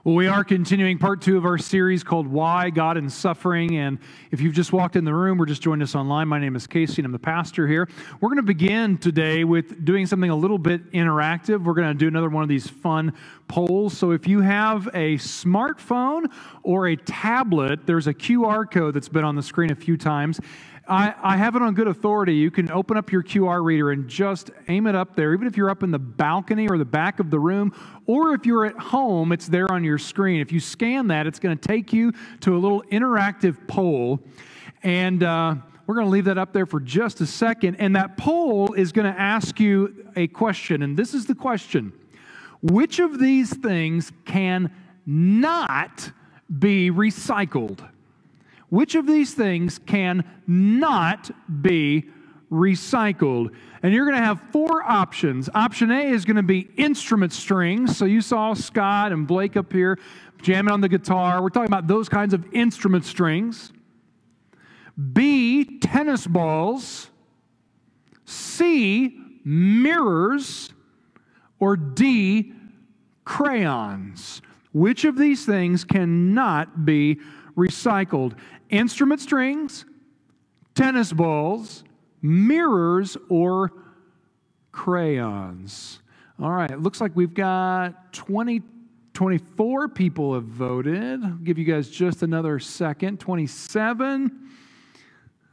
Well, we are continuing part 2 of our series called Why God and Suffering. And if you've just walked in the room or just joined us online, my name is Casey and I'm the pastor here. We're going to begin today with doing something a little bit interactive. We're going to do another one of these fun polls. So if you have a smartphone or a tablet, there's a QR code that's been on the screen a few times. I have it on good authority. You can open up your QR reader and just aim it up there, even if you're up in the balcony or the back of the room, or if you're at home, it's there on your screen. If you scan that, it's going to take you to a little interactive poll, and we're going to leave that up there for just a second, and that poll is going to ask you a question, and this is the question. Which of these things can not be recycled? Which of these things can not be recycled? And you're going to have 4 options. Option A is going to be instrument strings. So you saw Scott and Blake up here jamming on the guitar. We're talking about those kinds of instrument strings. B, tennis balls. C, mirrors. Or D, crayons. Which of these things cannot be recycled? Instrument strings, tennis balls, mirrors, or crayons. All right, it looks like we've got 24 people have voted. I'll give you guys just another second. 27.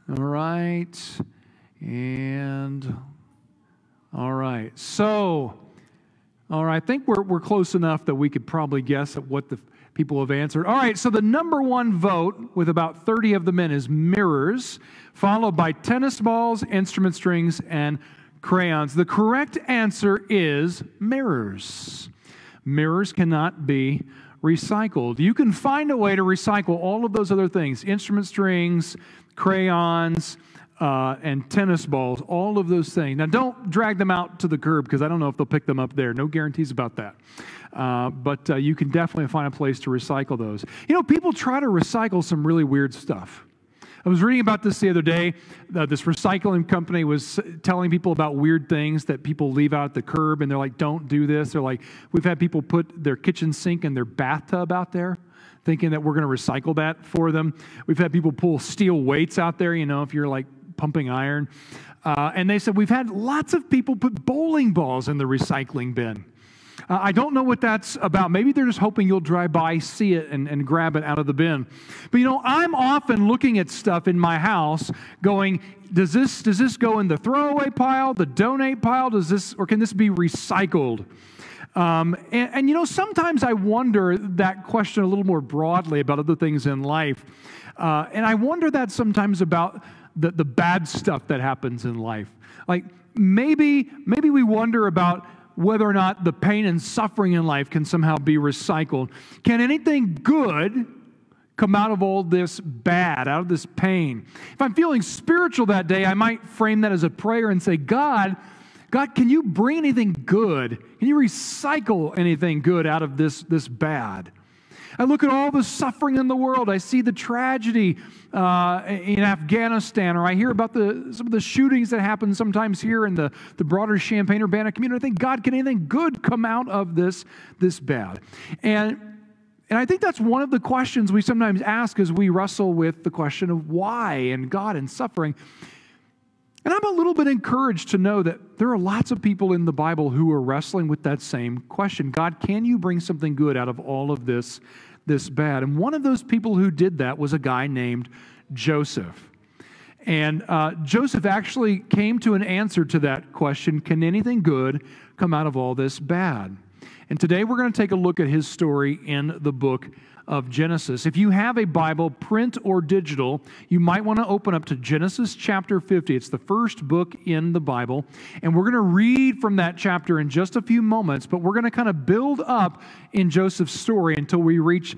All right. And all right. So, all right, I think we're close enough that we could probably guess at what the people have answered. All right, so the number one vote with about 30 of them in is mirrors, followed by tennis balls, instrument strings, and crayons. The correct answer is mirrors. Mirrors cannot be recycled. You can find a way to recycle all of those other things, instrument strings, crayons, and tennis balls, all of those things. Now, don't drag them out to the curb because I don't know if they'll pick them up there. No guarantees about that. But you can definitely find a place to recycle those. You know, people try to recycle some really weird stuff. I was reading about this the other day. This recycling company was telling people about weird things that people leave out at the curb, and they're like, don't do this. They're like, we've had people put their kitchen sink and their bathtub out there, thinking that we're going to recycle that for them. We've had people pull steel weights out there, you know, if you're like pumping iron. And they said, we've had lots of people put bowling balls in the recycling bin. I don't know what that's about. Maybe they're just hoping you'll drive by, see it, and grab it out of the bin. But, you know, I'm often looking at stuff in my house going, does this go in the throwaway pile, the donate pile? Or can this be recycled? And you know, sometimes I wonder that question a little more broadly about other things in life. And I wonder that sometimes about the bad stuff that happens in life. Like maybe we wonder about whether or not the pain and suffering in life can somehow be recycled. Can anything good come out of all this bad, out of this pain? If I'm feeling spiritual that day, I might frame that as a prayer and say, God, can you bring anything good? Can you recycle anything good out of this bad? I look at all the suffering in the world. I see the tragedy in Afghanistan, or I hear about some of the shootings that happen sometimes here in the broader Champaign-Urbana community. I think, God, can anything good come out of this bad? And I think that's one of the questions we sometimes ask as we wrestle with the question of why and God and suffering. And I'm a little bit encouraged to know that there are lots of people in the Bible who are wrestling with that same question. God, can you bring something good out of all of this bad? And one of those people who did that was a guy named Joseph. And Joseph actually came to an answer to that question, can anything good come out of all this bad? And today we're going to take a look at his story in the book of Genesis. If you have a Bible, print or digital, you might want to open up to Genesis chapter 50. It's the first book in the Bible, and we're going to read from that chapter in just a few moments, but we're going to kind of build up in Joseph's story until we reach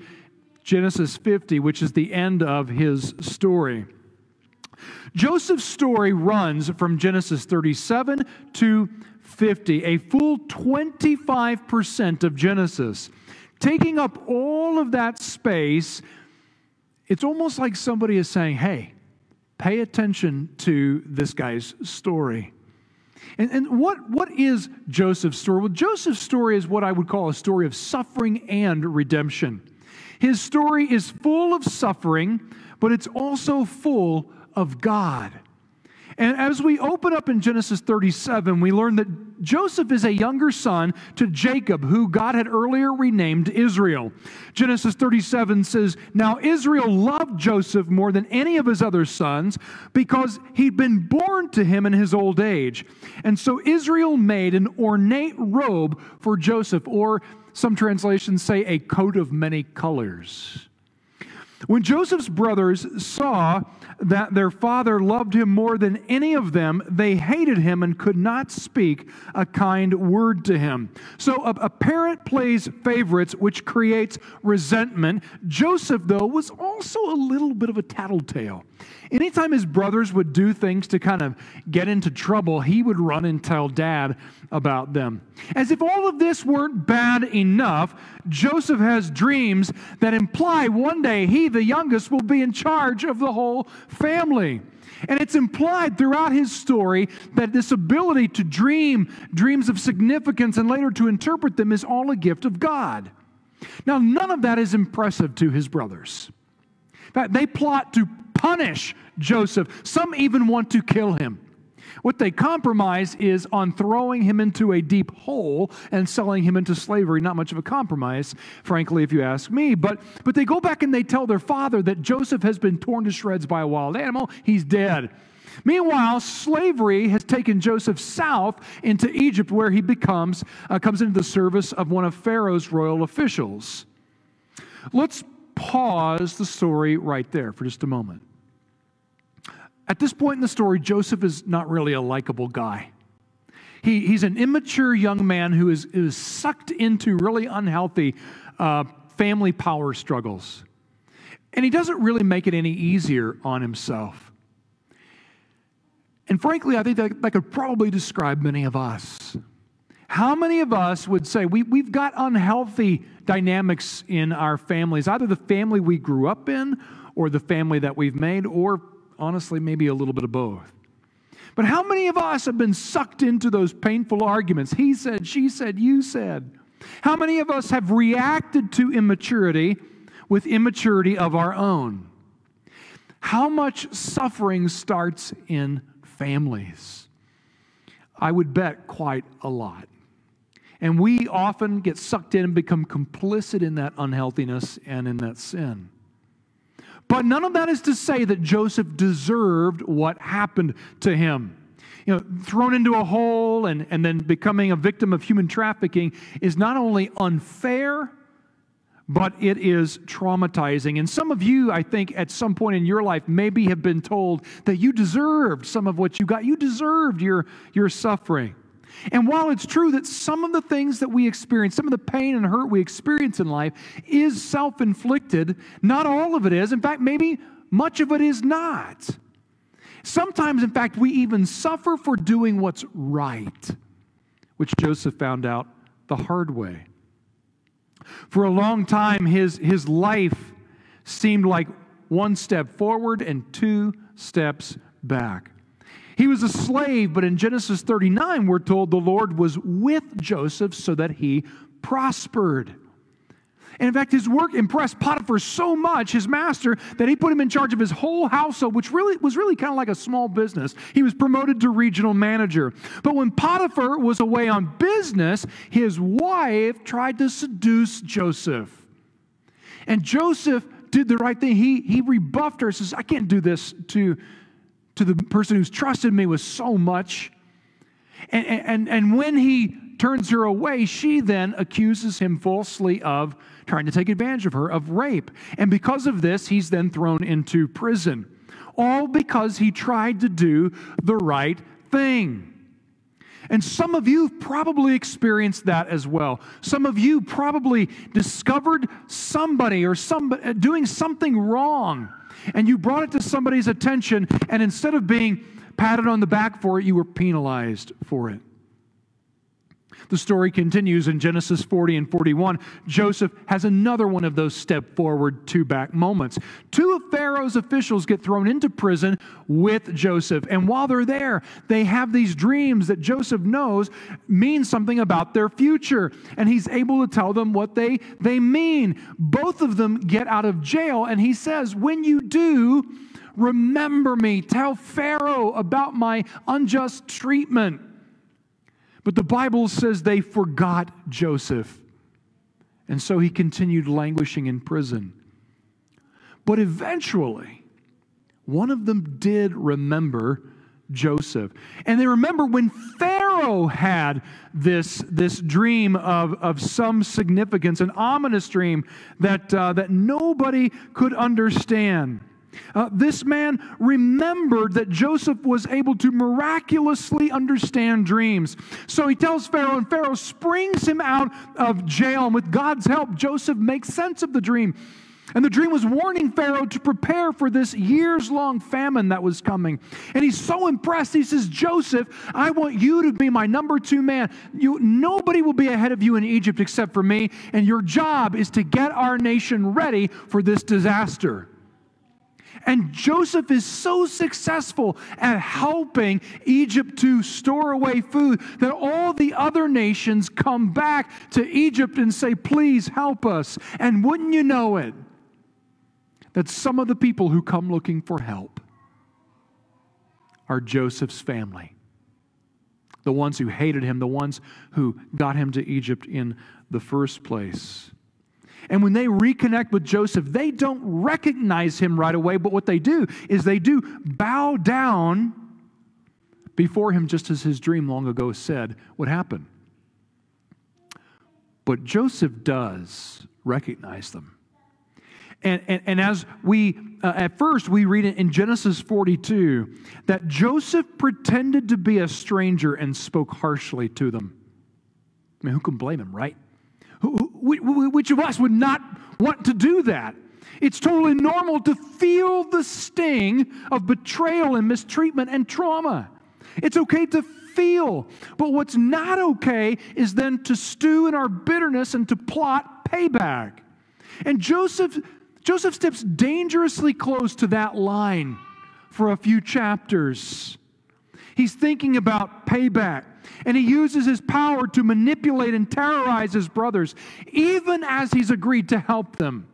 Genesis 50, which is the end of his story. Joseph's story runs from Genesis 37 to 50, a full 25% of Genesis. Taking up all of that space, it's almost like somebody is saying, hey, pay attention to this guy's story. And what is Joseph's story? Well, Joseph's story is what I would call a story of suffering and redemption. His story is full of suffering, but it's also full of God. And as we open up in Genesis 37, we learn that Joseph is a younger son to Jacob, who God had earlier renamed Israel. Genesis 37 says, "Now Israel loved Joseph more than any of his other sons because he'd been born to him in his old age. And so Israel made an ornate robe for Joseph," or some translations say a coat of many colors. When Joseph's brothers saw that their father loved him more than any of them, they hated him and could not speak a kind word to him. So a parent plays favorites, which creates resentment. Joseph, though, was also a little bit of a tattletale. Anytime his brothers would do things to kind of get into trouble, he would run and tell Dad about them. As if all of this weren't bad enough, Joseph has dreams that imply one day he, the youngest, will be in charge of the whole family. And it's implied throughout his story that this ability to dream dreams of significance and later to interpret them is all a gift of God. Now, none of that is impressive to his brothers. In fact, they plot to punish Joseph. Some even want to kill him. What they compromise is on throwing him into a deep hole and selling him into slavery. Not much of a compromise, frankly, if you ask me. But they go back and they tell their father that Joseph has been torn to shreds by a wild animal. He's dead. Meanwhile, slavery has taken Joseph south into Egypt, where he comes into the service of one of Pharaoh's royal officials. Let's pause the story right there for just a moment. At this point in the story, Joseph is not really a likable guy. He's an immature young man who is sucked into really unhealthy family power struggles. And he doesn't really make it any easier on himself. And frankly, I think that could probably describe many of us. How many of us would say we've got unhealthy dynamics in our families, either the family we grew up in or the family that we've made, or honestly, maybe a little bit of both. But how many of us have been sucked into those painful arguments? He said, she said, you said. How many of us have reacted to immaturity with immaturity of our own? How much suffering starts in families? I would bet quite a lot. And we often get sucked in and become complicit in that unhealthiness and in that sin. But none of that is to say that Joseph deserved what happened to him. Thrown into a hole and then becoming a victim of human trafficking is not only unfair, but it is traumatizing. And some of you, I think, at some point in your life maybe have been told that you deserved some of what you got. You deserved your suffering. And while it's true that some of the things that we experience, some of the pain and hurt we experience in life is self-inflicted, not all of it is. In fact, maybe much of it is not. Sometimes, in fact, we even suffer for doing what's right, which Joseph found out the hard way. For a long time, his life seemed like one step forward and two steps back. He was a slave, but in Genesis 39, we're told the Lord was with Joseph so that he prospered. And in fact, his work impressed Potiphar so much, his master, that he put him in charge of his whole household, which was really kind of like a small business. He was promoted to regional manager. But when Potiphar was away on business, his wife tried to seduce Joseph. And Joseph did the right thing. He rebuffed her, says, I can't do this to the person who's trusted me with so much. And when he turns her away, she then accuses him falsely of trying to take advantage of her, of rape. And because of this, he's then thrown into prison. All because he tried to do the right thing. And some of you have probably experienced that as well. Some of you probably discovered somebody or somebody doing something wrong, and you brought it to somebody's attention, and instead of being patted on the back for it, you were penalized for it. The story continues in Genesis 40 and 41. Joseph has another one of those step forward, two back moments. Two of Pharaoh's officials get thrown into prison with Joseph. And while they're there, they have these dreams that Joseph knows mean something about their future. And he's able to tell them what they mean. Both of them get out of jail. And he says, when you do, remember me. Tell Pharaoh about my unjust treatment. But the Bible says they forgot Joseph. And so he continued languishing in prison. But eventually, one of them did remember Joseph. And they remember when Pharaoh had this dream of some significance, an ominous dream that nobody could understand. This man remembered that Joseph was able to miraculously understand dreams. So he tells Pharaoh, and Pharaoh springs him out of jail. And with God's help, Joseph makes sense of the dream. And the dream was warning Pharaoh to prepare for this years-long famine that was coming. And he's so impressed, he says, Joseph, I want you to be my number 2 man. Nobody will be ahead of you in Egypt except for me. And your job is to get our nation ready for this disaster. And Joseph is so successful at helping Egypt to store away food that all the other nations come back to Egypt and say, please help us. And wouldn't you know it, that some of the people who come looking for help are Joseph's family. The ones who hated him, the ones who got him to Egypt in the first place. And when they reconnect with Joseph, they don't recognize him right away, but what they do is they do bow down before him, just as his dream long ago said would happen. But Joseph does recognize them. And as we, at first, we read it in Genesis 42, that Joseph pretended to be a stranger and spoke harshly to them. I mean, who can blame him, right? Which of us would not want to do that? It's totally normal to feel the sting of betrayal and mistreatment and trauma. It's okay to feel. But what's not okay is then to stew in our bitterness and to plot payback. And Joseph steps dangerously close to that line for a few chapters. He's thinking about payback. And he uses his power to manipulate and terrorize his brothers, even as he's agreed to help them.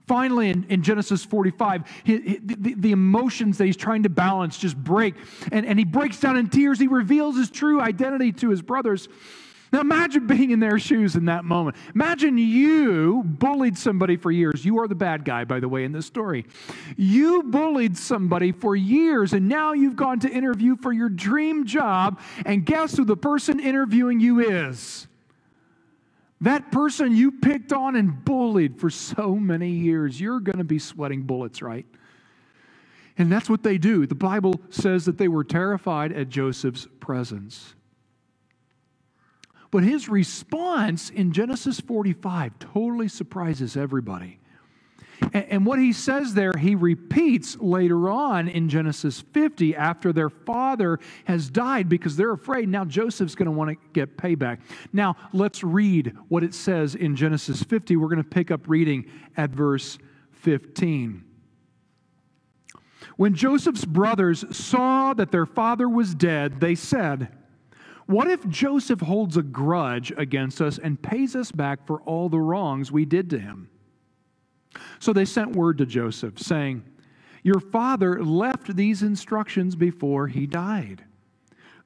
Finally, in Genesis 45, the emotions that he's trying to balance just break. And he breaks down in tears. He reveals his true identity to his brothers. Now imagine being in their shoes in that moment. Imagine you bullied somebody for years. You are the bad guy, by the way, in this story. You bullied somebody for years, and now you've gone to interview for your dream job, and guess who the person interviewing you is? That person you picked on and bullied for so many years. You're going to be sweating bullets, right? And that's what they do. The Bible says that they were terrified at Joseph's presence. But his response in Genesis 45 totally surprises everybody. And what he says there, he repeats later on in Genesis 50 after their father has died because they're afraid now Joseph's going to want to get payback. Now, let's read what it says in Genesis 50. We're going to pick up reading at verse 15. When Joseph's brothers saw that their father was dead, they said, "What if Joseph holds a grudge against us and pays us back for all the wrongs we did to him?" So they sent word to Joseph, saying, "Your father left these instructions before he died.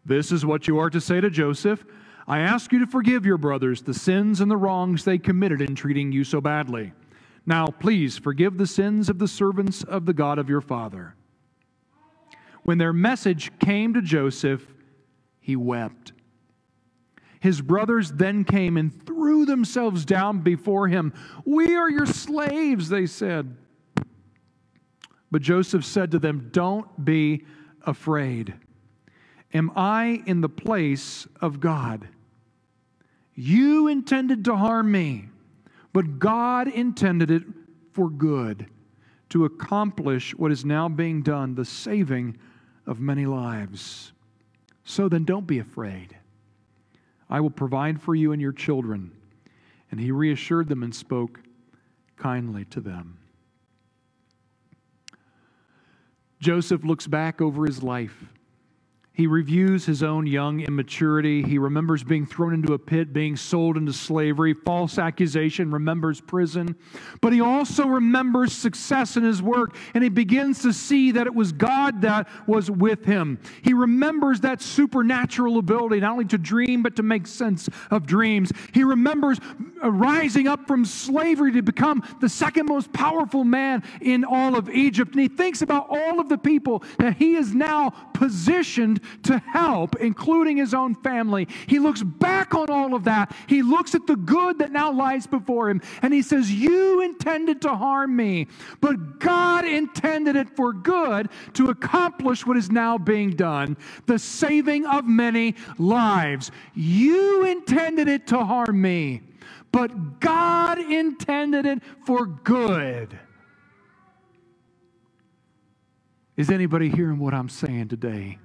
This is what you are to say to Joseph. I ask you to forgive your brothers the sins and the wrongs they committed in treating you so badly. Now, please forgive the sins of the servants of the God of your father." When their message came to Joseph, he wept. His brothers then came and threw themselves down before him. "We are your slaves," they said. But Joseph said to them, "Don't be afraid. Am I in the place of God? You intended to harm me, but God intended it for good, to accomplish what is now being done, the saving of many lives. So then don't be afraid. I will provide for you and your children." And he reassured them and spoke kindly to them. Joseph looks back over his life. He reviews his own young immaturity. He remembers being thrown into a pit, being sold into slavery, false accusation, remembers prison. But he also remembers success in his work, and he begins to see that it was God that was with him. He remembers that supernatural ability, not only to dream, but to make sense of dreams. He remembers rising up from slavery to become the second most powerful man in all of Egypt. And he thinks about all of the people that he is now positioned to help, including his own family. He looks back on all of that. He looks at the good that now lies before him, and he says, "You intended to harm me, but God intended it for good to accomplish what is now being done, the saving of many lives. You intended it to harm me, but God intended it for good." Is anybody hearing what I'm saying today?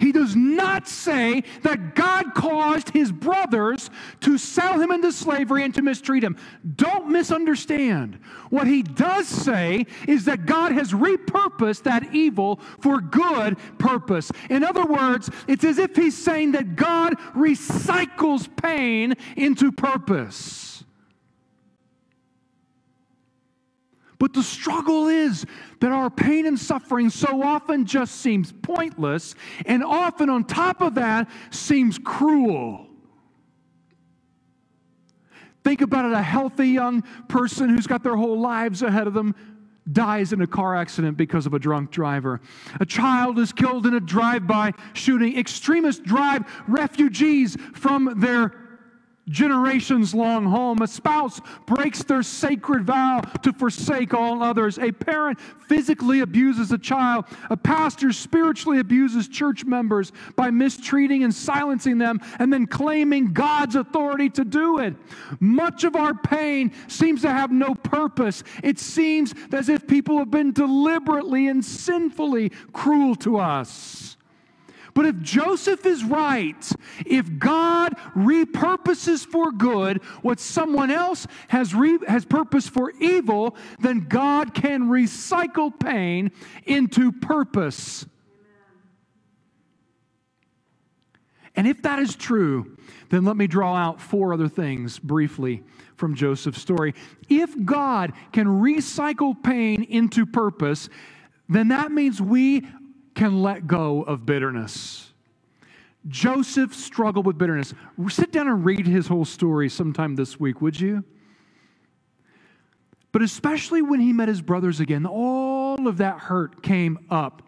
He does not say that God caused his brothers to sell him into slavery and to mistreat him. Don't misunderstand. What he does say is that God has repurposed that evil for good purpose. In other words, it's as if he's saying that God recycles pain into purpose. But the struggle is that our pain and suffering so often just seems pointless, and often on top of that seems cruel. Think about it, a healthy young person who's got their whole lives ahead of them dies in a car accident because of a drunk driver. A child is killed in a drive-by shooting. Extremists drive refugees from their generations-long home. A spouse breaks their sacred vow to forsake all others. A parent physically abuses a child. A pastor spiritually abuses church members by mistreating and silencing them and then claiming God's authority to do it. Much of our pain seems to have no purpose. It seems as if people have been deliberately and sinfully cruel to us. But if Joseph is right, if God repurposes for good what someone else has purposed for evil, then God can recycle pain into purpose. And if that is true, then let me draw out 4 other things briefly from Joseph's story. If God can recycle pain into purpose, then that means we can let go of bitterness. Joseph struggled with bitterness. Sit down and read his whole story sometime this week, would you? But especially when he met his brothers again, all of that hurt came up.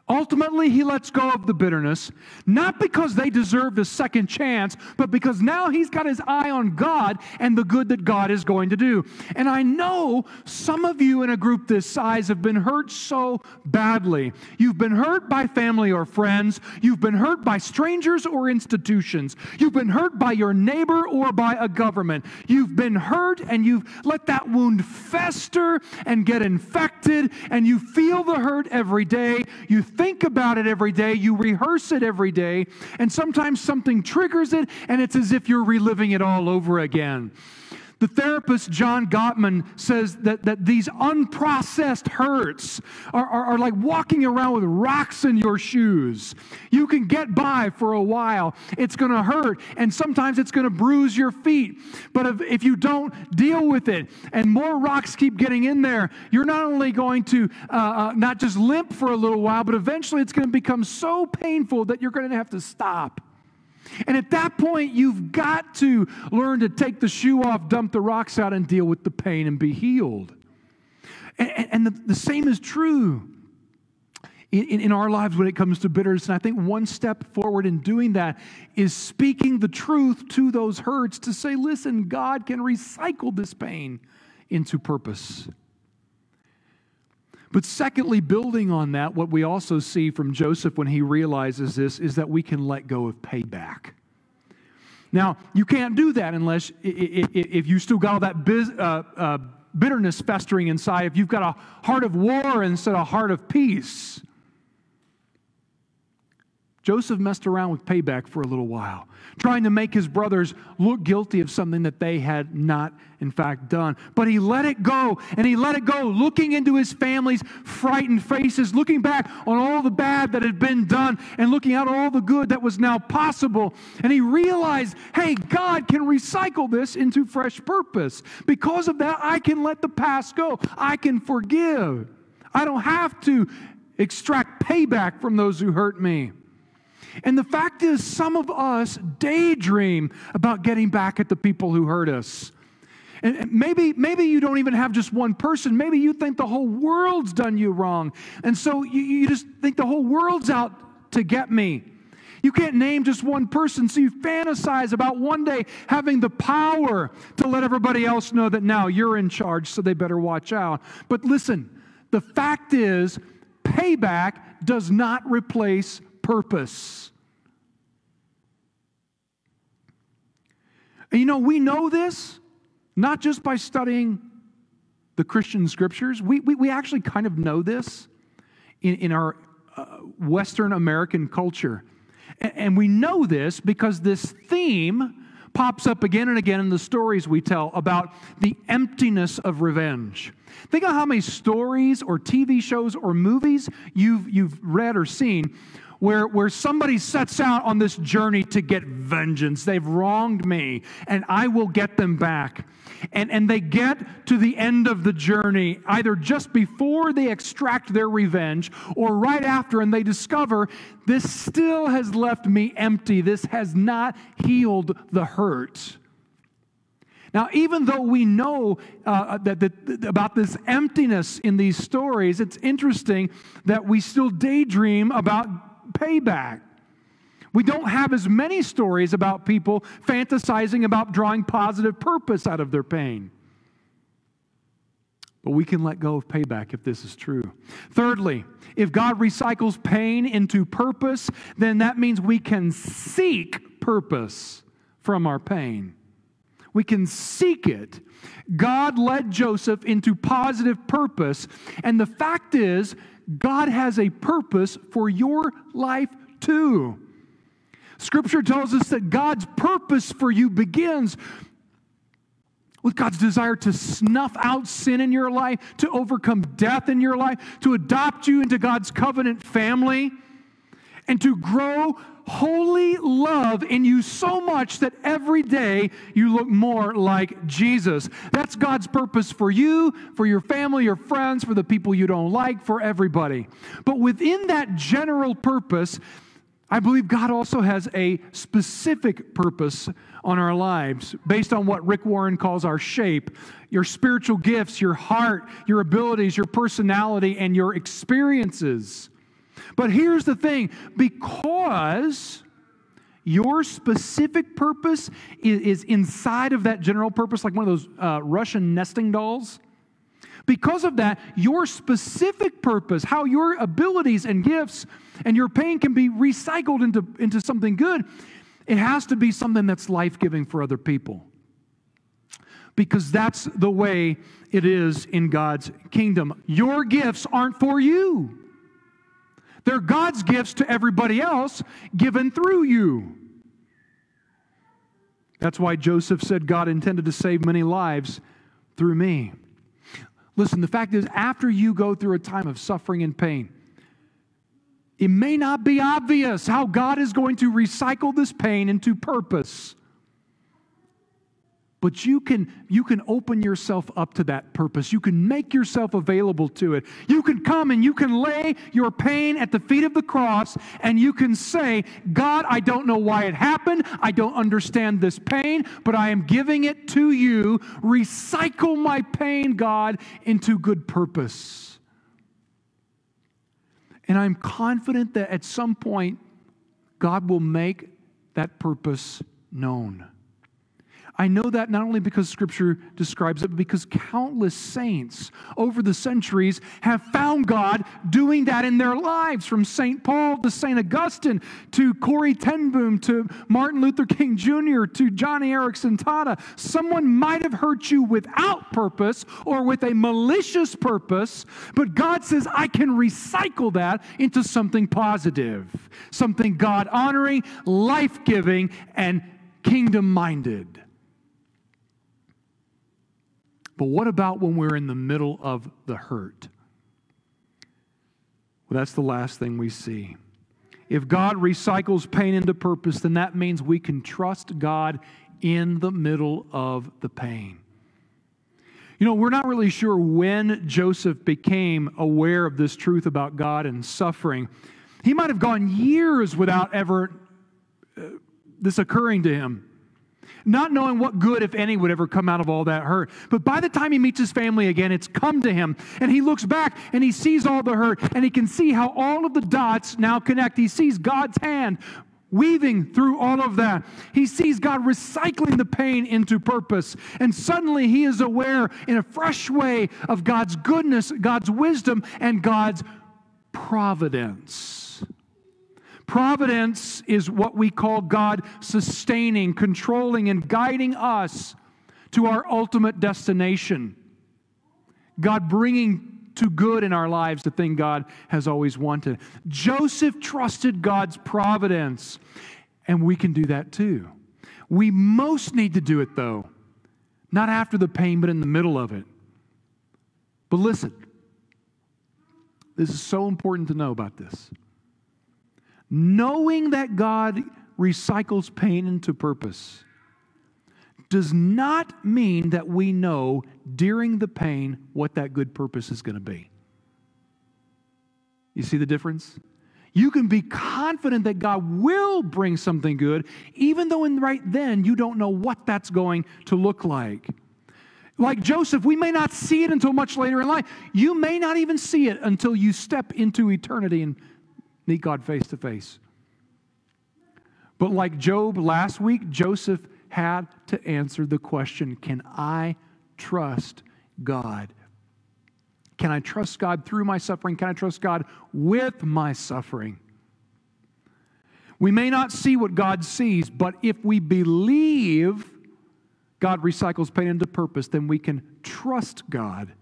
Ultimately, he lets go of the bitterness, not because they deserved a second chance, but because now he's got his eye on God and the good that God is going to do. And I know some of you in a group this size have been hurt so badly. You've been hurt by family or friends. You've been hurt by strangers or institutions. You've been hurt by your neighbor or by a government. You've been hurt and you've let that wound fester and get infected, and you feel the hurt every day. You think about it every day, you rehearse it every day, and sometimes something triggers it, and it's as if you're reliving it all over again. The therapist John Gottman says that these unprocessed hurts are like walking around with rocks in your shoes. You can get by for a while. It's going to hurt, and sometimes it's going to bruise your feet. But if you don't deal with it and more rocks keep getting in there, you're not only going to not just limp for a little while, but eventually it's going to become so painful that you're going to have to stop. And at that point, you've got to learn to take the shoe off, dump the rocks out, and deal with the pain and be healed. And the same is true in our lives when it comes to bitterness. And I think one step forward in doing that is speaking the truth to those hurts to say, listen, God can recycle this pain into purpose. But secondly, building on that, what we also see from Joseph when he realizes this is that we can let go of payback. Now, you can't do that unless if you still got all that bitterness festering inside, if you've got a heart of war instead of a heart of peace. Joseph messed around with payback for a little while, trying to make his brothers look guilty of something that they had not, in fact, done. But he let it go, and he let it go, looking into his family's frightened faces, looking back on all the bad that had been done, and looking at all the good that was now possible. And he realized, hey, God can recycle this into fresh purpose. Because of that, I can let the past go. I can forgive. I don't have to extract payback from those who hurt me. And the fact is, some of us daydream about getting back at the people who hurt us. And maybe you don't even have just one person. Maybe you think the whole world's done you wrong. And so you just think the whole world's out to get me. You can't name just one person, so you fantasize about one day having the power to let everybody else know that now you're in charge, so they better watch out. But listen, the fact is, payback does not replace purpose. And we know this not just by studying the Christian scriptures. We actually kind of know this in our Western American culture. And we know this because this theme pops up again and again in the stories we tell about the emptiness of revenge. Think of how many stories or TV shows or movies you've read or seen where somebody sets out on this journey to get vengeance. They've wronged me, and I will get them back. And they get to the end of the journey, either just before they extract their revenge or right after, and they discover, this still has left me empty. This has not healed the hurt. Now, even though we know about this emptiness in these stories, it's interesting that we still daydream about payback. We don't have as many stories about people fantasizing about drawing positive purpose out of their pain. But we can let go of payback if this is true. Thirdly, if God recycles pain into purpose, then that means we can seek purpose from our pain. We can seek it. God led Joseph into positive purpose, and the fact is, God has a purpose for your life too. Scripture tells us that God's purpose for you begins with God's desire to snuff out sin in your life, to overcome death in your life, to adopt you into God's covenant family, and to grow holy love in you so much that every day you look more like Jesus. That's God's purpose for you, for your family, your friends, for the people you don't like, for everybody. But within that general purpose, I believe God also has a specific purpose on our lives based on what Rick Warren calls our shape, your spiritual gifts, your heart, your abilities, your personality, and your experiences. But here's the thing, because your specific purpose is inside of that general purpose, like one of those Russian nesting dolls, because of that, your specific purpose, how your abilities and gifts and your pain can be recycled into something good, it has to be something that's life-giving for other people. Because that's the way it is in God's kingdom. Your gifts aren't for you. They're God's gifts to everybody else, given through you. That's why Joseph said God intended to save many lives through me. Listen, the fact is, after you go through a time of suffering and pain, it may not be obvious how God is going to recycle this pain into purpose. But you can open yourself up to that purpose. You can make yourself available to it. You can come and you can lay your pain at the feet of the cross, and you can say, God, I don't know why it happened. I don't understand this pain, but I am giving it to you. Recycle my pain, God, into good purpose. And I'm confident that at some point, God will make that purpose known. I know that not only because Scripture describes it, but because countless saints over the centuries have found God doing that in their lives, from St. Paul to St. Augustine to Corrie ten Boom to Martin Luther King Jr. to Johnny Erickson Tada. Someone might have hurt you without purpose or with a malicious purpose, but God says, I can recycle that into something positive, something God-honoring, life-giving, and kingdom-minded. But what about when we're in the middle of the hurt? Well, that's the last thing we see. If God recycles pain into purpose, then that means we can trust God in the middle of the pain. You know, we're not really sure when Joseph became aware of this truth about God and suffering. He might have gone years without ever this occurring to him, not knowing what good, if any, would ever come out of all that hurt. But by the time he meets his family again, it's come to him. And he looks back and he sees all the hurt, and he can see how all of the dots now connect. He sees God's hand weaving through all of that. He sees God recycling the pain into purpose. And suddenly he is aware in a fresh way of God's goodness, God's wisdom, and God's providence. Providence is what we call God sustaining, controlling, and guiding us to our ultimate destination. God bringing to good in our lives the thing God has always wanted. Joseph trusted God's providence, and we can do that too. We most need to do it, though, not after the pain, but in the middle of it. But listen, this is so important to know about this. Knowing that God recycles pain into purpose does not mean that we know during the pain what that good purpose is going to be. You see the difference? You can be confident that God will bring something good, even though right then you don't know what that's going to look like. Like Joseph, we may not see it until much later in life. You may not even see it until you step into eternity and meet God face to face. But like Job last week, Joseph had to answer the question, can I trust God? Can I trust God through my suffering? Can I trust God with my suffering? We may not see what God sees, but if we believe God recycles pain into purpose, then we can trust God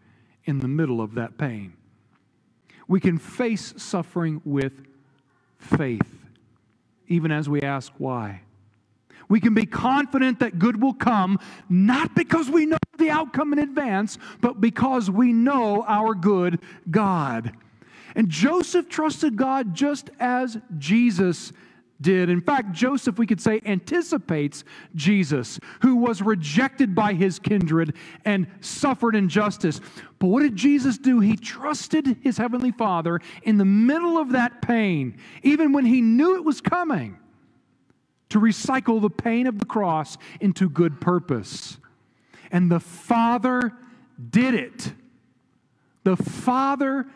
in the middle of that pain. We can face suffering with faith, even as we ask why. We can be confident that good will come, not because we know the outcome in advance, but because we know our good God. And Joseph trusted God just as Jesus did. In fact, Joseph, we could say, anticipates Jesus, who was rejected by his kindred and suffered injustice. But what did Jesus do? He trusted his heavenly Father in the middle of that pain, even when he knew it was coming, to recycle the pain of the cross into good purpose. And the Father did it. The Father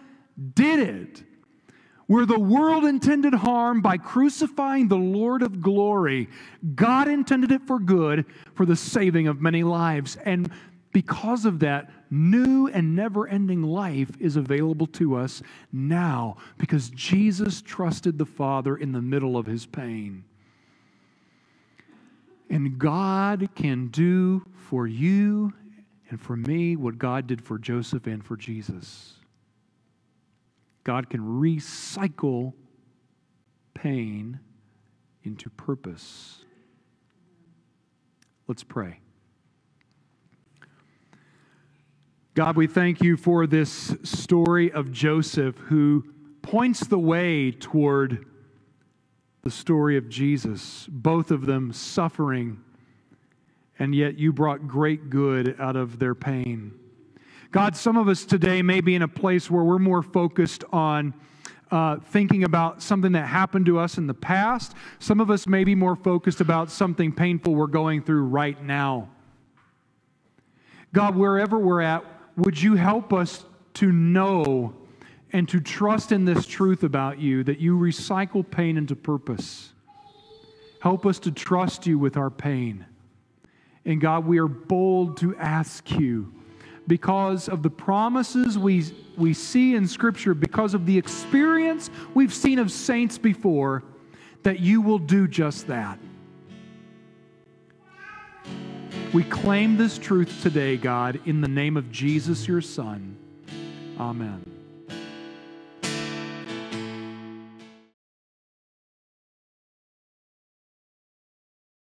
did it. Where the world intended harm by crucifying the Lord of glory, God intended it for good, for the saving of many lives. And because of that, new and never-ending life is available to us now, because Jesus trusted the Father in the middle of his pain. And God can do for you and for me what God did for Joseph and for Jesus. God can recycle pain into purpose. Let's pray. God, we thank you for this story of Joseph, who points the way toward the story of Jesus, both of them suffering, and yet you brought great good out of their pain. God, some of us today may be in a place where we're more focused on thinking about something that happened to us in the past. Some of us may be more focused about something painful we're going through right now. God, wherever we're at, would you help us to know and to trust in this truth about you, that you recycle pain into purpose. Help us to trust you with our pain And God, we are bold to ask you, because of the promises we see in Scripture, because of the experience we've seen of saints before, that you will do just that. We claim this truth today, God, in the name of Jesus, your Son. Amen.